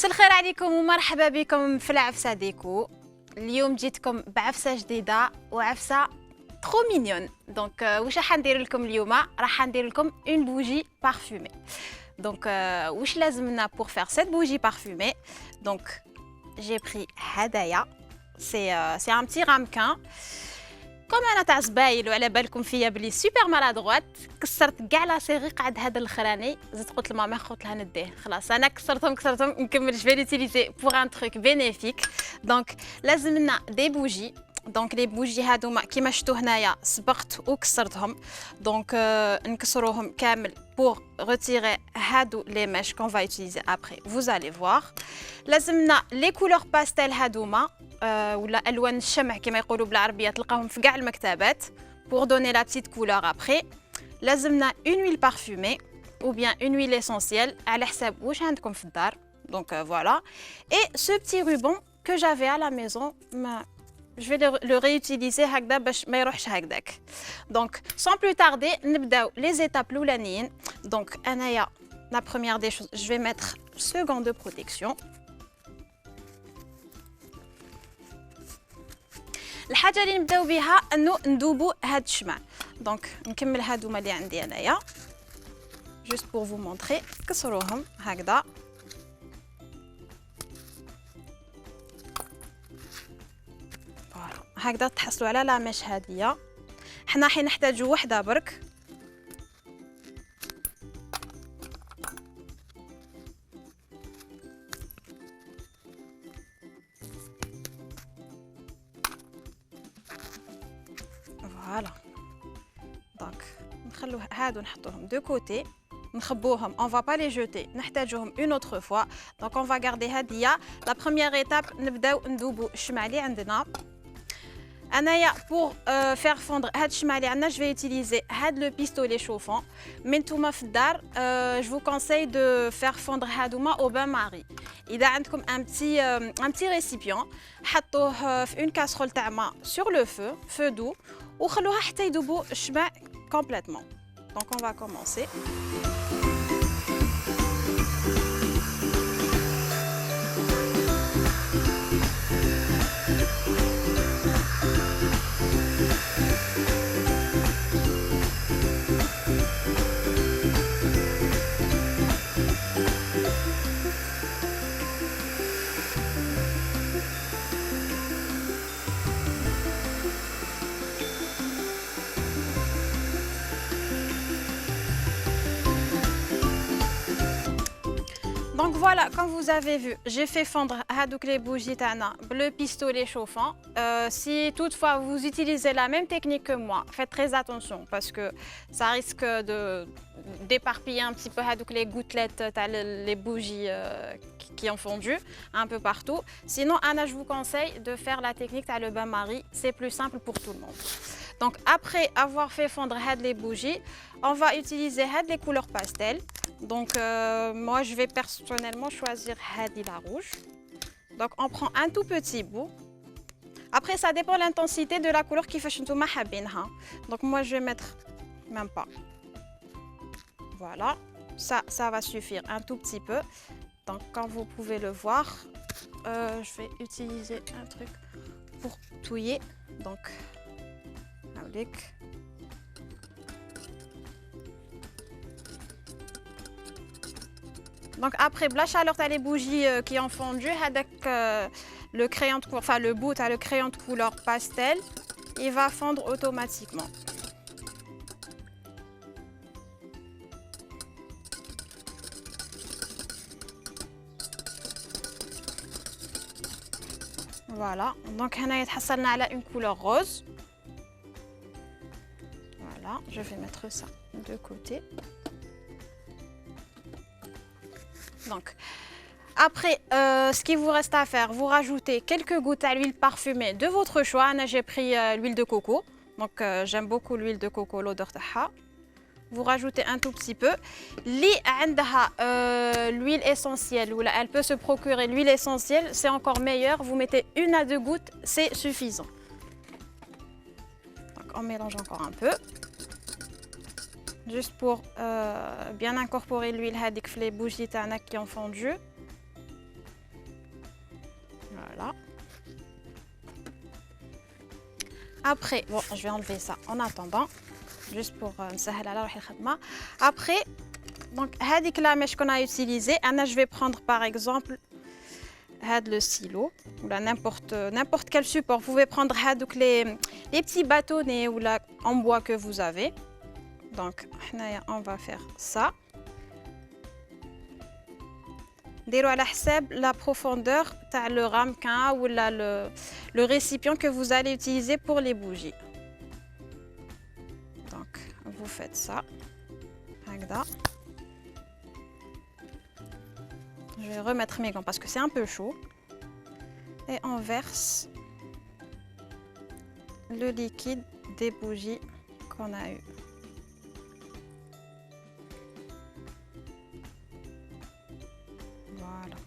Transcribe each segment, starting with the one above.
مساء الخير عليكم ومرحبا بكم في العفسة ديكو. اليوم جيتكم بعفسة جديدة وعفسة ترو مينيون. دونك واش راح ندير لكم اليوم؟ راح ندير لكم اون بوجي بارفومي. دونك واش لازمنا بور فير سيت بوجي بارفومي؟ دونك جي بري هدايا سي ان بتي رامكان. كوم انا تاع زبايل وعلى بالكم فيا بلي سوبر مالادغوات، كسرت كاع لا سيغي قعد هذا الاخراني، زدت قلت لماما قلت لها نديه، خلاص انا كسرتهم نكمل جو في لوتيليزي بور ان تروك بينيفيك. دونك لازم لنا دي بوجي. دونك لي بوجي هادوما كيما شفتوا هنايا سبقت وكسرتهم. دونك نكسروهم كامل بور ريتيري هادو لي ميش كون فا يوتيليزي ابري vous allez voir. لازمنا لي كولور باستيل هادوما ولا الوان الشمع كما يقولوا بالعربيه، تلقاهم في كاع المكتبات pour donner la petite couleur après. لازمنا une huile parfumée ou bien une huile essentielle على حساب واش عندكم في الدار. Donc voilà. Et ce petit ruban que j'avais à la maison, je vais le réutiliser هكذا باش ما يروحش هكذاك. Donc sans plus tarder نبداو les étapes الاولانيين. Donc انايا la première des choses, je vais mettre ce gant de protection. الحاجه اللي نبداو بها انه ندوبوا هاد الشمع. دونك نكمل هادوما اللي عندي انايا جوست بور فو مونطري. كسروهم هكذا. هكذا تحصلوا على لا ميش هاديه. حنا حين نحتاجوا وحده برك. فوالا. دونك نخلو هادو نحطوهم دو كوتي، نخبوهم on va pas les jeter، نحتاجوهم une autre fois. donc on va garder هاديه. la première étape نبداو ندوبوا الشمع اللي عندنا. انايا pour faire fondre هاد الشمع اللي عندنا je vais utiliser هاد le pistolet chauffant. mais نتوما في الدار je vous conseille de faire fondre هادوما au bain marie. اذا عندكم un petit récipient حطوه في une casserole تاع ما sur le feu doux وخلوها حتى يذوبوا الشمع complètement. donc on va commencer. Donc voilà, comme vous avez vu, j'ai fait fondre hadouk les bougies tana, le pistolet chauffant. Si toutefois vous utilisez la même technique que moi, faites très attention parce que ça risque d'éparpiller un petit peu hadouk les gouttelettes, les bougies qui ont fondu un peu partout. Sinon, Anna, je vous conseille de faire la technique à le bain-marie, c'est plus simple pour tout le monde. Donc après avoir fait fondre les bougies, on va utiliser les couleurs pastel. Donc moi je vais personnellement choisir la rouge. Donc on prend un tout petit bout. Après ça dépend de l'intensité de la couleur qui fait ntouma habinha. Donc moi je vais mettre même pas. Voilà, ça va suffire un tout petit peu. Donc comme vous pouvez le voir, je vais utiliser un truc pour touiller. Donc avec. Donc après, la chaleur t'as les bougies qui ont fondu, avec le crayon de couleur, enfin le bout t'as le crayon de couleur pastel, il va fondre automatiquement. Voilà, donc on a une couleur rose. Voilà, je vais mettre ça de côté. Donc, après, ce qu'il vous reste à faire, vous rajoutez quelques gouttes à l'huile parfumée de votre choix. J'ai pris l'huile de coco. Donc, j'aime beaucoup l'huile de coco, l'odeur taha. Vous rajoutez un tout petit peu. L'huile essentielle, ou elle peut se procurer l'huile essentielle, c'est encore meilleur. Vous mettez 1 à 2 gouttes, c'est suffisant. Donc, on mélange encore un peu. Juste pour bien incorporer l'huile hadik les bougies qui ont fondu. Après, bon, je vais enlever ça en attendant, juste pour نسهل على روحي الخدمة. Après, donc هذيك la mèche qu'on a utilisée, je vais prendre par exemple le stylo ou n'importe quel support. Vous pouvez prendre les petits bâtonnets ou en bois que vous avez. Donc on va faire ça. Dès à la حساب la profondeur تاع le ramequin ou le récipient que vous allez utiliser pour les bougies. Donc vous faites ça. هكذا. Je vais remettre mes gants parce que c'est un peu chaud. Et on verse le liquide des bougies qu'on a eu. Voilà.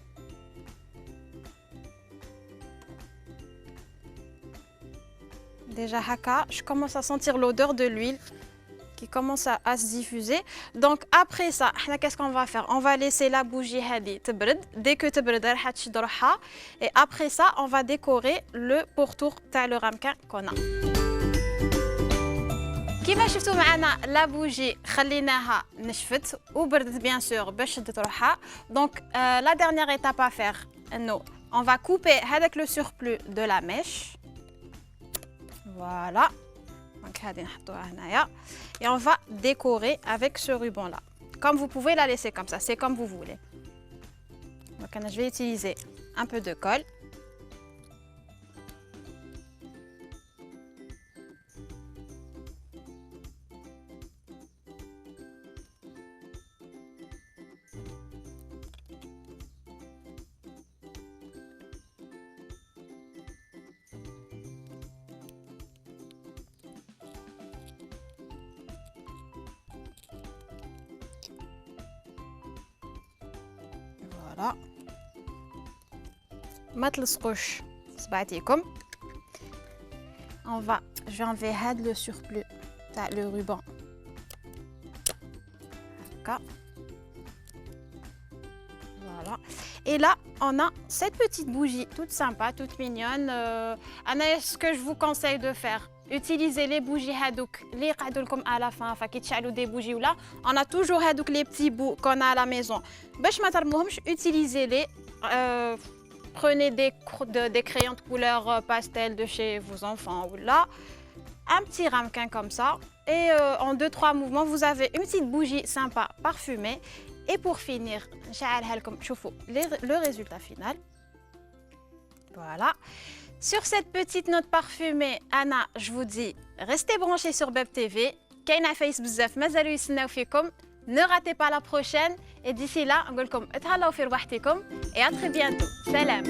Déjà haka, je commence à sentir l'odeur de l'huile qui commence à se diffuser. Donc après ça, qu'est-ce qu'on va faire? On va laisser la bougie hadi تبرد. Dès que تبرد راح تشد روحها. Et après ça, on va décorer le pourtour تاع le ramequin qu'on a. كيما شفتوا معنا لا بوجي خليناها نشفت وبردت بيان سور باش شدت روحها. Donc la dernière étape à faire, on va couper avec le surplus de la mèche. Voilà. Donc, et on va décorer avec ce ruban là. Comme vous pouvez la laisser comme ça, c'est comme vous voulez. Donc je vais utiliser un peu de colle. Voilà. ما تلصقوش صبعتيكم. Je vais enlever le surplus le ruban. Voilà. Et là, on a cette petite bougie toute sympa, toute mignonne. Ce que je vous conseille de faire, utilisez les bougies hadouk, les comme à la fin, des bougies ou là. On a toujours hadouk les petits bouts qu'on a à la maison. Utilisez-les. Prenez des crayons de couleur pastel de chez vos enfants ou là. Un petit ramequin comme ça. Et en 2-3 mouvements, vous avez une petite bougie sympa parfumée. Et pour finir, le résultat final. Voilà. Sur cette petite note parfumée, Anna, je vous dis, restez branchés sur Beb TV. Kaina Face bzaf, mazalou yisnaw fikum. Ne ratez pas la prochaine. Et d'ici là, on vous dit, et à très bientôt. Salam.